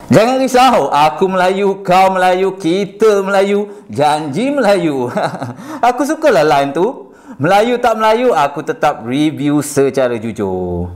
Jangan risau, aku Melayu, kau Melayu, kita Melayu, janji Melayu. Aku sukalah line tu. Melayu tak Melayu, aku tetap review secara jujur.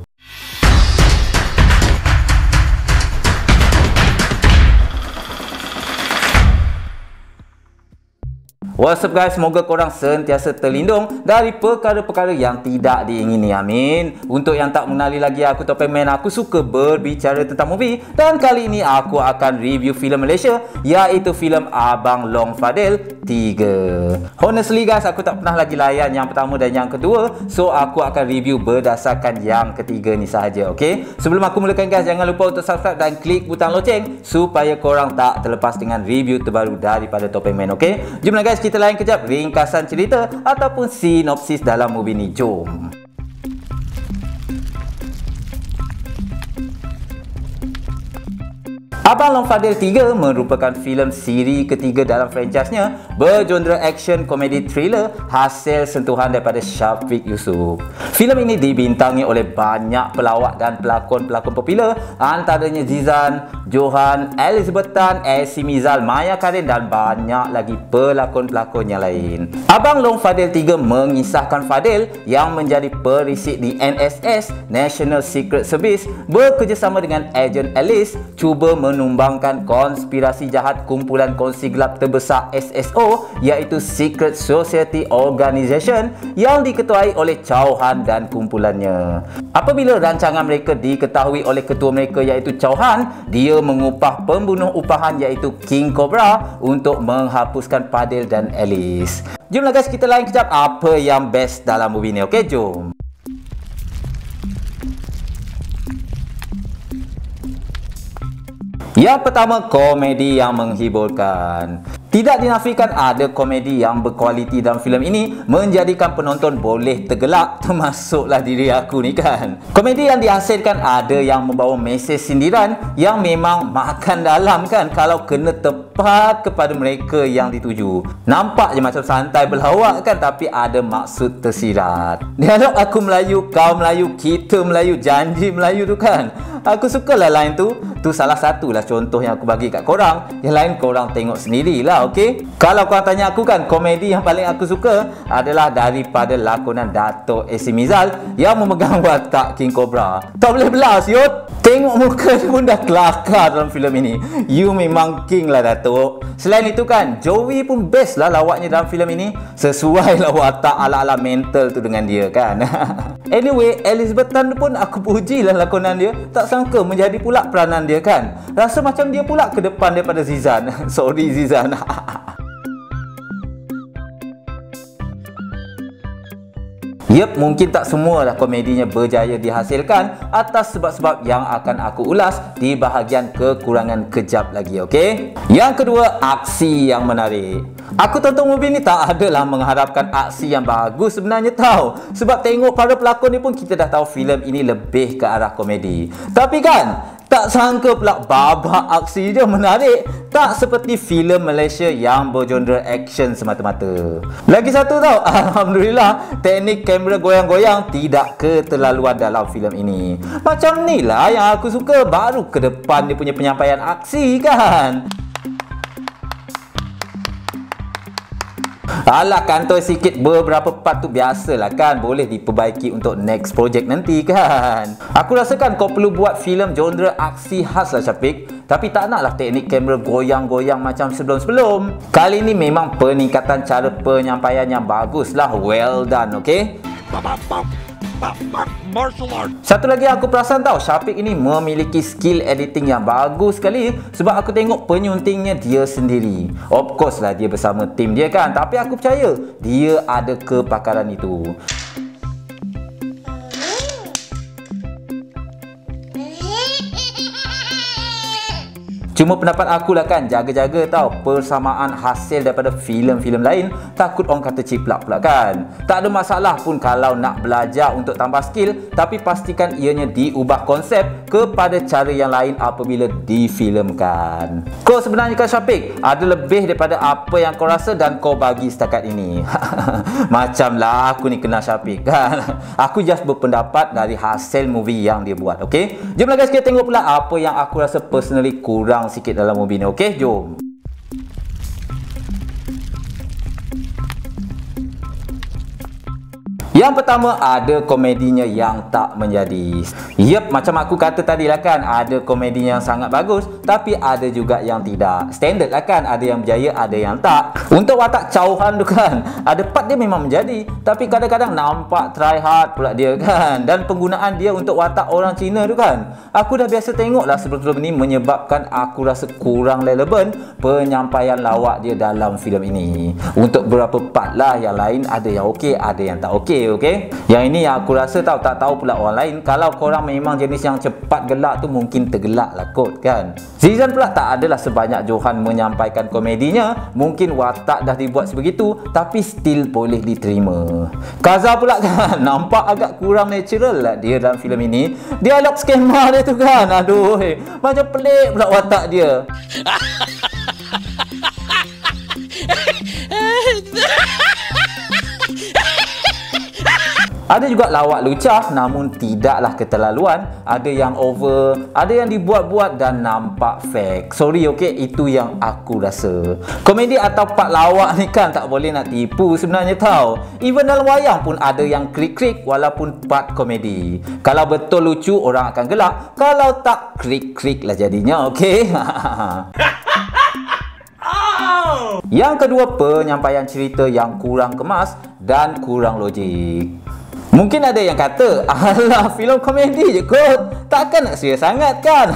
What's up guys, semoga korang sentiasa terlindung dari perkara-perkara yang tidak diingini, amin. Untuk yang tak mengenali lagi aku, Topeng Man, aku suka berbicara tentang movie. Dan kali ini aku akan review filem Malaysia, iaitu filem Abang Long Fadil 3. Honestly guys, aku tak pernah lagi layan yang pertama dan yang kedua, so aku akan review berdasarkan yang ketiga ni sahaja, okay? Sebelum aku mulakan guys, jangan lupa untuk subscribe dan klik butang loceng supaya korang tak terlepas dengan review terbaru daripada Topeng Man, okay? Jomlah guys, kita layan kejap ringkasan cerita ataupun sinopsis dalam movie ni. Jom. Abang Long Fadil 3 merupakan filem siri ketiga dalam franchise-nya, bergenre action, komedi, thriller hasil sentuhan daripada Syafiq Yusof. Filem ini dibintangi oleh banyak pelawak dan pelakon-pelakon popular, antaranya Zizan, Johan, Elizabeth Tan, Esi Mizal, Maya Karin dan banyak lagi pelakon-pelakon yang lain. Abang Long Fadil 3 mengisahkan Fadil yang menjadi perisik di NSS, National Secret Service, bekerjasama dengan ejen Alice cuba menumbangkan konspirasi jahat kumpulan kongsi gelap terbesar SSO, iaitu Secret Society Organisation, yang diketuai oleh Chow Han dan kumpulannya. Apabila rancangan mereka diketahui oleh ketua mereka iaitu Chow Han, dia mengupah pembunuh upahan iaitu King Cobra untuk menghapuskan Fadil dan Alice. Jomlah guys, kita layan kejap apa yang best dalam movie ni, okey? Jom. Yang pertama, komedi yang menghiburkan. Tidak dinafikan ada komedi yang berkualiti dalam filem ini menjadikan penonton boleh tergelak, termasuklah diri aku ni kan. Komedi yang dihasilkan ada yang membawa mesej sindiran yang memang makan dalam kan kalau kena tepat kepada mereka yang dituju. Nampak je macam santai berlawak kan, tapi ada maksud tersirat. Dialog aku Melayu, kau Melayu, kita Melayu, janji Melayu tu kan. Aku sukalah line tu. Tu salah satulah contoh yang aku bagi kat korang. Yang lain korang tengok sendirilah, okey? Kalau korang tanya aku kan, komedi yang paling aku suka adalah daripada lakonan Dato' Esi Mizal yang memegang watak King Cobra. Tak boleh belas, yot. Tengok muka dia pun dah kelakar dalam filem ini. You memang king lah, Dato'. Selain itu kan, Joey pun best lah lawaknya dalam filem ini. Sesuai lah watak ala-ala mental tu dengan dia kan. Anyway, Elizabeth Tan pun aku puji lah lakonan dia. Tak sangka menjadi pula peranan dia kan. Rasa macam dia pula ke depan daripada Zizan. Sorry Zizan. Yep, mungkin tak semualah komedinya berjaya dihasilkan atas sebab-sebab yang akan aku ulas di bahagian kekurangan kejap lagi, okey? Yang kedua, aksi yang menarik. Aku tonton movie ni tak adalah mengharapkan aksi yang bagus sebenarnya tau. Sebab tengok para pelakon ni pun kita dah tahu filem ini lebih ke arah komedi. Tapi kan, tak sangka pula babak aksi dia menarik. Tak seperti filem Malaysia yang bergenre action semata-mata. Lagi satu tau, alhamdulillah teknik kamera goyang-goyang tidak keterlaluan dalam filem ini. Macam ni lah yang aku suka, baru ke depan dia punya penyampaian aksi kan. Alah, kantoi sikit beberapa part tu biasalah kan, boleh diperbaiki untuk next project nanti kan. Aku rasakan kau perlu buat filem genre aksi khas lah Syafiq, tapi tak naklah teknik kamera goyang-goyang macam sebelum-sebelum. Kali ni memang peningkatan cara penyampaian yang bagus lah, well done, okay? Martial art. Satu lagi aku perasan tau, Syafiq ini memiliki skill editing yang bagus sekali. Sebab aku tengok penyuntingnya dia sendiri. Of course lah dia bersama tim dia kan, tapi aku percaya dia ada kepakaran itu. Cuma pendapat aku lah kan, jaga-jaga tau persamaan hasil daripada filem-filem lain. Takut orang kata ciplak pula kan. Tak ada masalah pun kalau nak belajar untuk tambah skill, tapi pastikan ianya diubah konsep kepada cara yang lain apabila difilmkan. Kau sebenarnya kan Syafiq, ada lebih daripada apa yang kau rasa dan kau bagi setakat ini. Macamlah aku ni kenal Syafiq kan. Aku just berpendapat dari hasil movie yang dia buat, okay? Jomlah guys, kita tengok pula apa yang aku rasa personally kurang kurang sikit dalam movie ni. Okey, jom. Yang pertama, ada komedinya yang tak menjadi. Yep, macam aku kata tadi lah kan, ada komedi yang sangat bagus, tapi ada juga yang tidak. Standard lah kan, ada yang berjaya, ada yang tak. Untuk watak Chow Han tu kan, ada part dia memang menjadi, tapi kadang-kadang nampak try hard pula dia kan. Dan penggunaan dia untuk watak orang Cina tu kan, aku dah biasa tengok lah sebelum ni, menyebabkan aku rasa kurang relevan penyampaian lawak dia dalam filem ini. Untuk beberapa part lah, yang lain ada yang okey, ada yang tak okey. Okey. Yang ini yang aku rasa tak tahu pula orang lain. Kalau korang memang jenis yang cepat gelak tu, mungkin tergelak lah kot kan. Zizan pula tak adalah sebanyak Johan menyampaikan komedinya. Mungkin watak dah dibuat sebegitu, tapi still boleh diterima. Kaza pula kan, nampak agak kurang natural lah dia dalam filem ini. Dialog skema dia tu kan, aduh, macam pelik pula watak dia. Ada juga lawak lucah, namun tidaklah keterlaluan. Ada yang over, ada yang dibuat-buat dan nampak fake. Sorry, okey, itu yang aku rasa. Komedi atau part lawak ni kan tak boleh nak tipu sebenarnya tau. Even dalam wayang pun ada yang krik-krik walaupun part komedi. Kalau betul lucu, orang akan gelak. Kalau tak, krik-krik lah jadinya, okey? Yang kedua, penyampaian cerita yang kurang kemas dan kurang logik. Mungkin ada yang kata, alah, filem komedi je kot, takkan nak serius sangat kan?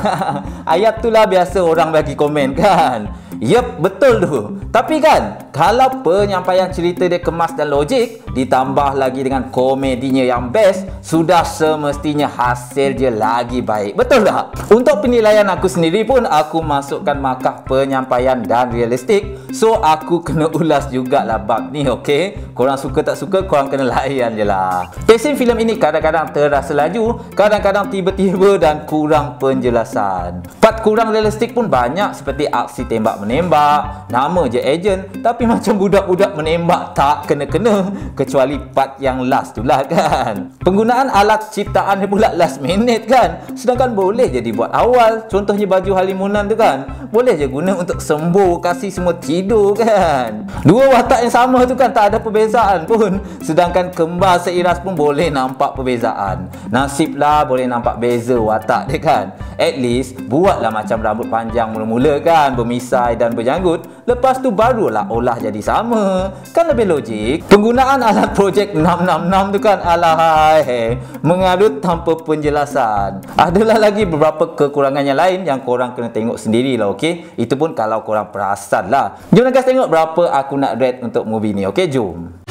Ayat tu lah biasa orang bagi komen kan. Yep, betul tu. Tapi kan, kalau penyampaian cerita dia kemas dan logik, ditambah lagi dengan komedinya yang best, sudah semestinya hasil dia lagi baik. Betul tak? Untuk penilaian aku sendiri pun, aku masukkan markah penyampaian dan realistik. So, aku kena ulas jugalah bab ni, okey? Korang suka tak suka, korang kena layan je lah. Pacing filem ini kadang-kadang terasa laju, kadang-kadang tiba-tiba dan kurang penjelasan. Part kurang realistik pun banyak, seperti aksi tembak menembak, nama je ejen, tapi macam budak-budak menembak tak kena-kena, kecuali part yang last tu lah kan. Penggunaan alat ciptaan ni pula last minute kan, sedangkan boleh je dibuat awal. Contohnya baju halimunan tu kan, boleh je guna untuk sembuh, kasih semua tidur kan. Dua watak yang sama tu kan tak ada perbezaan pun, sedangkan kembar seiras pun boleh nampak perbezaan. Nasiblah boleh nampak beza watak dia kan. At least buatlah macam rambut panjang mula-mula kan, bermisai dan berjanggut, lepas tu barulah olah jadi sama. Kan lebih logik. Penggunaan alat projek 666 tu kan, alahai, mengarut tanpa penjelasan. Adalah lagi beberapa kekurangan yang lain yang korang kena tengok sendirilah, okey? Itu pun kalau korang perasan lah. Jom guys tengok berapa aku nak rate untuk movie ni, okey? Jom.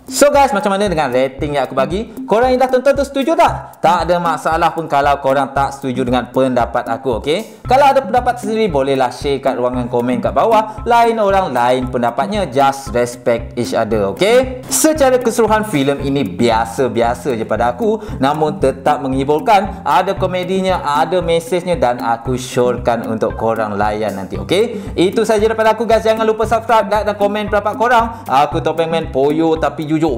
So guys, macam mana dengan rating yang aku bagi? Korang yang dah tonton tu setuju tak? Tak ada masalah pun kalau korang tak setuju dengan pendapat aku, okey? Kalau ada pendapat sendiri, bolehlah share kat ruangan komen kat bawah. Lain orang, lain pendapatnya. Just respect each other, okey? Secara keseluruhan, filem ini biasa-biasa je pada aku, namun tetap menghiburkan. Ada komedinya, ada mesejnya, dan aku syorkan untuk korang layan nanti, okey? Itu saja daripada aku guys. Jangan lupa subscribe, like dan komen pendapat korang. Aku Topeng Man, poyo tapi jujur.